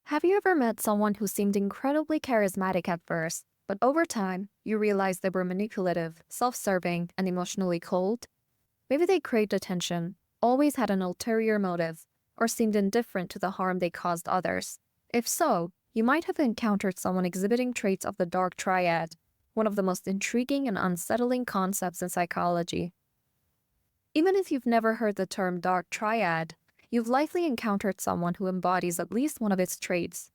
Have you ever met someone who seemed incredibly charismatic at first, but over time, you realized they were manipulative, self-serving, and emotionally cold? Maybe they craved attention, always had an ulterior motive, or seemed indifferent to the harm they caused others. If so, you might have encountered someone exhibiting traits of the Dark Triad, one of the most intriguing and unsettling concepts in psychology. Even if you've never heard the term Dark Triad, you've likely encountered someone who embodies at least one of its traits.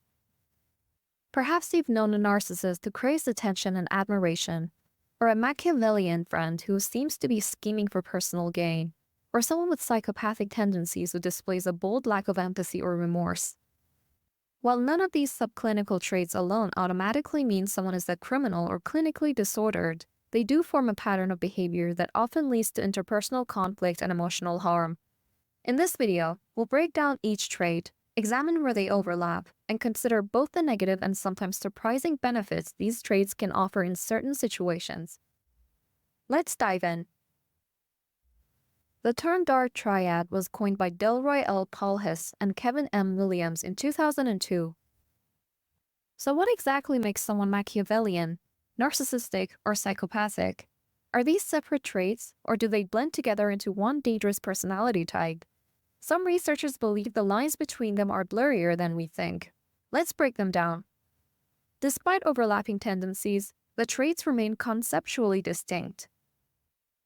Perhaps you've known a narcissist who craves attention and admiration, or a Machiavellian friend who seems to be scheming for personal gain, or someone with psychopathic tendencies who displays a bold lack of empathy or remorse. While none of these subclinical traits alone automatically mean someone is a criminal or clinically disordered, they do form a pattern of behavior that often leads to interpersonal conflict and emotional harm. In this video, we'll break down each trait, examine where they overlap, and consider both the negative and sometimes surprising benefits these traits can offer in certain situations. Let's dive in. The term Dark Triad was coined by Delroy L. Paulhus and Kevin M. Williams in 2002. So what exactly makes someone Machiavellian, narcissistic, or psychopathic? Are these separate traits, or do they blend together into one dangerous personality type? Some researchers believe the lines between them are blurrier than we think. Let's break them down. Despite overlapping tendencies, the traits remain conceptually distinct.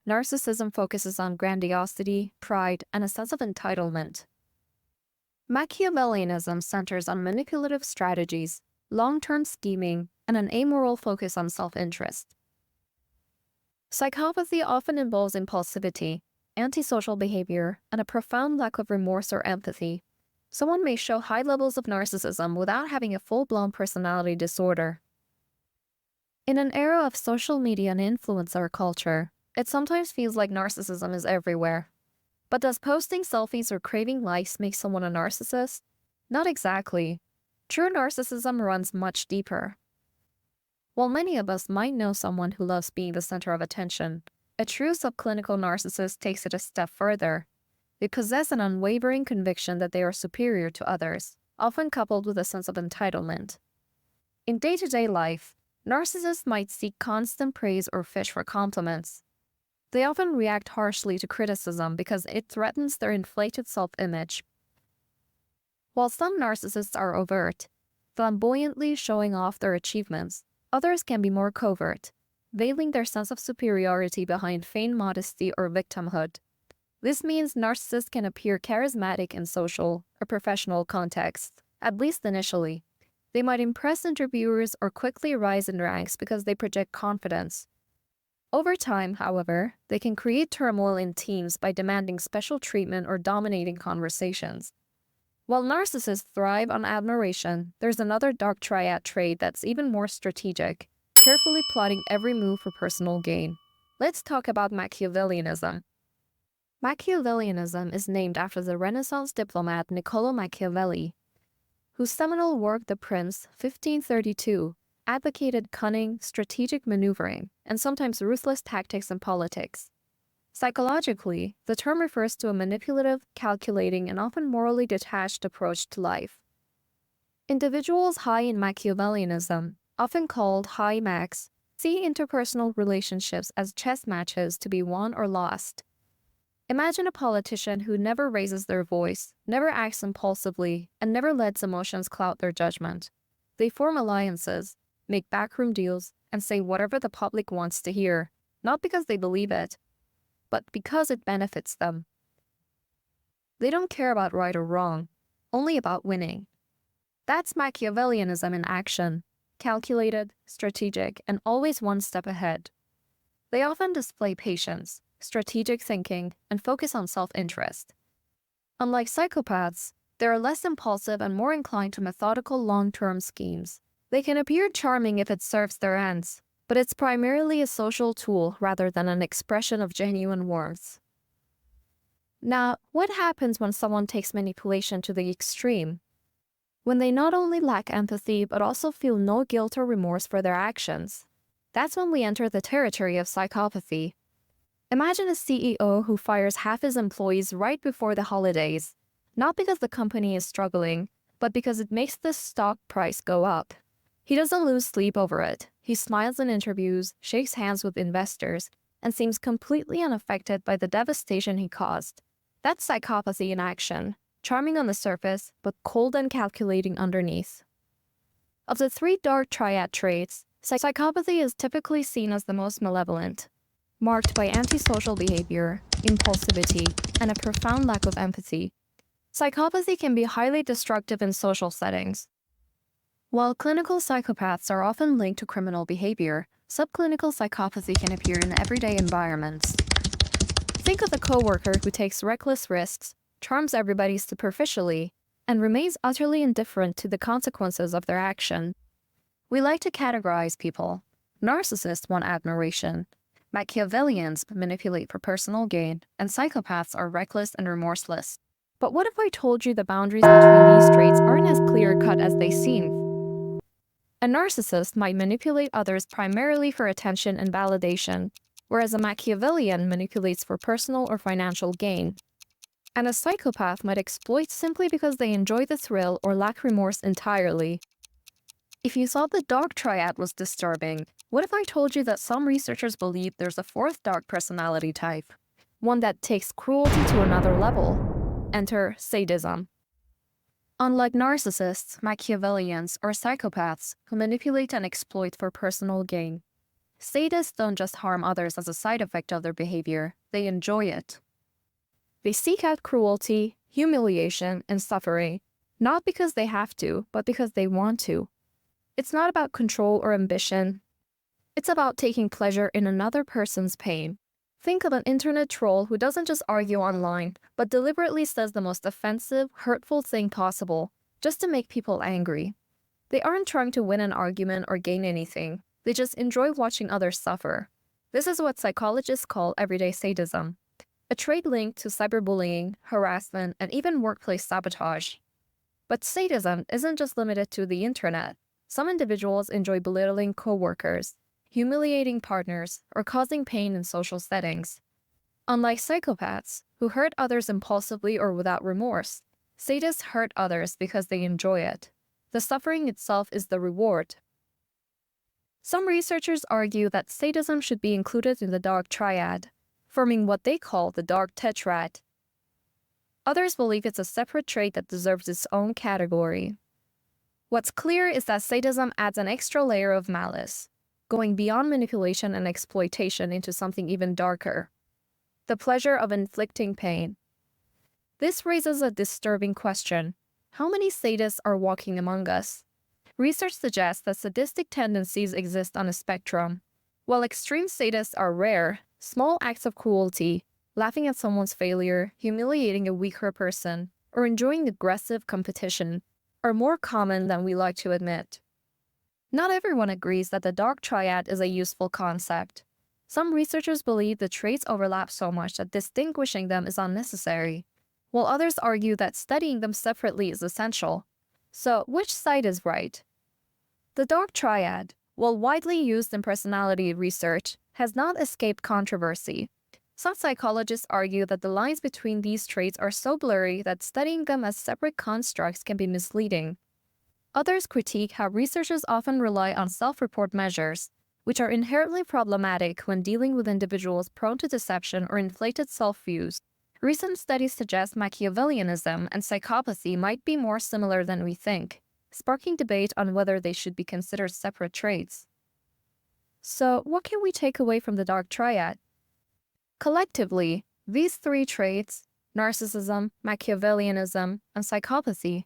Narcissism focuses on grandiosity, pride, and a sense of entitlement. Machiavellianism centers on manipulative strategies, long-term scheming, and an amoral focus on self-interest. Psychopathy often involves impulsivity, antisocial behavior, and a profound lack of remorse or empathy. Someone may show high levels of narcissism without having a full-blown personality disorder. In an era of social media and influencer culture, it sometimes feels like narcissism is everywhere. But does posting selfies or craving likes make someone a narcissist? Not exactly. True narcissism runs much deeper. While many of us might know someone who loves being the center of attention, a true subclinical narcissist takes it a step further. They possess an unwavering conviction that they are superior to others, often coupled with a sense of entitlement. In day-to-day life, narcissists might seek constant praise or fish for compliments. They often react harshly to criticism because it threatens their inflated self-image. While some narcissists are overt, flamboyantly showing off their achievements, others can be more covert, veiling their sense of superiority behind feigned modesty or victimhood. This means narcissists can appear charismatic in social or professional contexts, at least initially. They might impress interviewers or quickly rise in ranks because they project confidence. Over time, however, they can create turmoil in teams by demanding special treatment or dominating conversations. While narcissists thrive on admiration, there's another Dark Triad trait that's even more strategic, carefully plotting every move for personal gain. Let's talk about Machiavellianism. Machiavellianism is named after the Renaissance diplomat Niccolò Machiavelli, whose seminal work The Prince, 1532, advocated cunning, strategic maneuvering, and sometimes ruthless tactics in politics. Psychologically, the term refers to a manipulative, calculating, and often morally detached approach to life. Individuals high in Machiavellianism, often called high Macs, see interpersonal relationships as chess matches to be won or lost. Imagine a politician who never raises their voice, never acts impulsively, and never lets emotions cloud their judgment. They form alliances, make backroom deals, and say whatever the public wants to hear, not because they believe it, but because it benefits them. They don't care about right or wrong, only about winning. That's Machiavellianism in action, calculated, strategic, and always one step ahead. They often display patience, strategic thinking, and focus on self-interest. Unlike psychopaths, they are less impulsive and more inclined to methodical long-term schemes. They can appear charming if it serves their ends, but it's primarily a social tool rather than an expression of genuine warmth. Now, what happens when someone takes manipulation to the extreme? When they not only lack empathy but also feel no guilt or remorse for their actions. That's when we enter the territory of psychopathy. Imagine a CEO who fires half his employees right before the holidays, not because the company is struggling, but because it makes the stock price go up. He doesn't lose sleep over it. He smiles in interviews, shakes hands with investors, and seems completely unaffected by the devastation he caused. That's psychopathy in action, charming on the surface, but cold and calculating underneath. Of the three Dark Triad traits, psychopathy is typically seen as the most malevolent, marked by antisocial behavior, impulsivity, and a profound lack of empathy. Psychopathy can be highly destructive in social settings. While clinical psychopaths are often linked to criminal behavior, subclinical psychopathy can appear in everyday environments. Think of a coworker who takes reckless risks, charms everybody superficially, and remains utterly indifferent to the consequences of their action. We like to categorize people. Narcissists want admiration. Machiavellians manipulate for personal gain, and psychopaths are reckless and remorseless. But what if I told you the boundaries between these traits aren't as clear-cut as they seem? A narcissist might manipulate others primarily for attention and validation, whereas a Machiavellian manipulates for personal or financial gain. And a psychopath might exploit simply because they enjoy the thrill or lack remorse entirely. If you thought the Dark Triad was disturbing, what if I told you that some researchers believe there's a fourth dark personality type, one that takes cruelty to another level? Enter sadism. Unlike narcissists, Machiavellians, or psychopaths who manipulate and exploit for personal gain, sadists don't just harm others as a side effect of their behavior, they enjoy it. They seek out cruelty, humiliation, and suffering, not because they have to, but because they want to. It's not about control or ambition. It's about taking pleasure in another person's pain. Think of an internet troll who doesn't just argue online, but deliberately says the most offensive, hurtful thing possible, just to make people angry. They aren't trying to win an argument or gain anything. They just enjoy watching others suffer. This is what psychologists call everyday sadism, a trait linked to cyberbullying, harassment, and even workplace sabotage. But sadism isn't just limited to the internet. Some individuals enjoy belittling coworkers, humiliating partners, or causing pain in social settings. Unlike psychopaths, who hurt others impulsively or without remorse, sadists hurt others because they enjoy it. The suffering itself is the reward. Some researchers argue that sadism should be included in the Dark Triad, forming what they call the Dark Tetrad. Others believe it's a separate trait that deserves its own category. What's clear is that sadism adds an extra layer of malice, going beyond manipulation and exploitation into something even darker: the pleasure of inflicting pain. This raises a disturbing question. How many sadists are walking among us? Research suggests that sadistic tendencies exist on a spectrum. While extreme sadists are rare, small acts of cruelty, laughing at someone's failure, humiliating a weaker person, or enjoying aggressive competition, are more common than we like to admit. Not everyone agrees that the Dark Triad is a useful concept. Some researchers believe the traits overlap so much that distinguishing them is unnecessary, while others argue that studying them separately is essential. So, which side is right? The Dark Triad, while widely used in personality research, has not escaped controversy. Some psychologists argue that the lines between these traits are so blurry that studying them as separate constructs can be misleading. Others critique how researchers often rely on self-report measures, which are inherently problematic when dealing with individuals prone to deception or inflated self-views. Recent studies suggest Machiavellianism and psychopathy might be more similar than we think, sparking debate on whether they should be considered separate traits. So, what can we take away from the Dark Triad? Collectively, these three traits, narcissism, Machiavellianism, and psychopathy,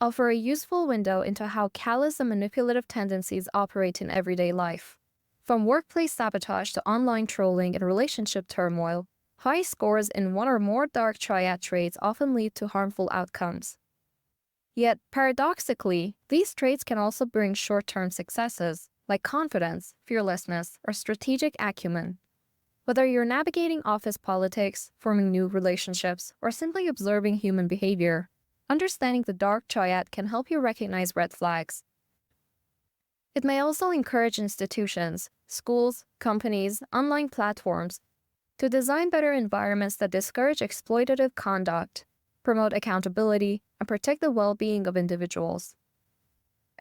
offer a useful window into how callous and manipulative tendencies operate in everyday life. From workplace sabotage to online trolling and relationship turmoil, high scores in one or more Dark Triad traits often lead to harmful outcomes. Yet, paradoxically, these traits can also bring short-term successes, like confidence, fearlessness, or strategic acumen. Whether you're navigating office politics, forming new relationships, or simply observing human behavior, understanding the Dark Triad can help you recognize red flags. It may also encourage institutions, schools, companies, online platforms to design better environments that discourage exploitative conduct. promote accountability, and protect the well-being of individuals.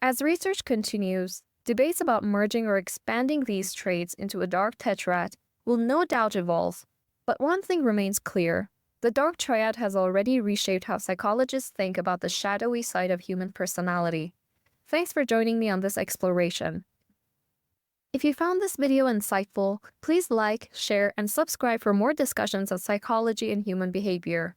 As research continues, debates about merging or expanding these traits into a dark tetrad will no doubt evolve. But one thing remains clear. The Dark Triad has already reshaped how psychologists think about the shadowy side of human personality. Thanks for joining me on this exploration. If you found this video insightful, please like, share, and subscribe for more discussions on psychology and human behavior.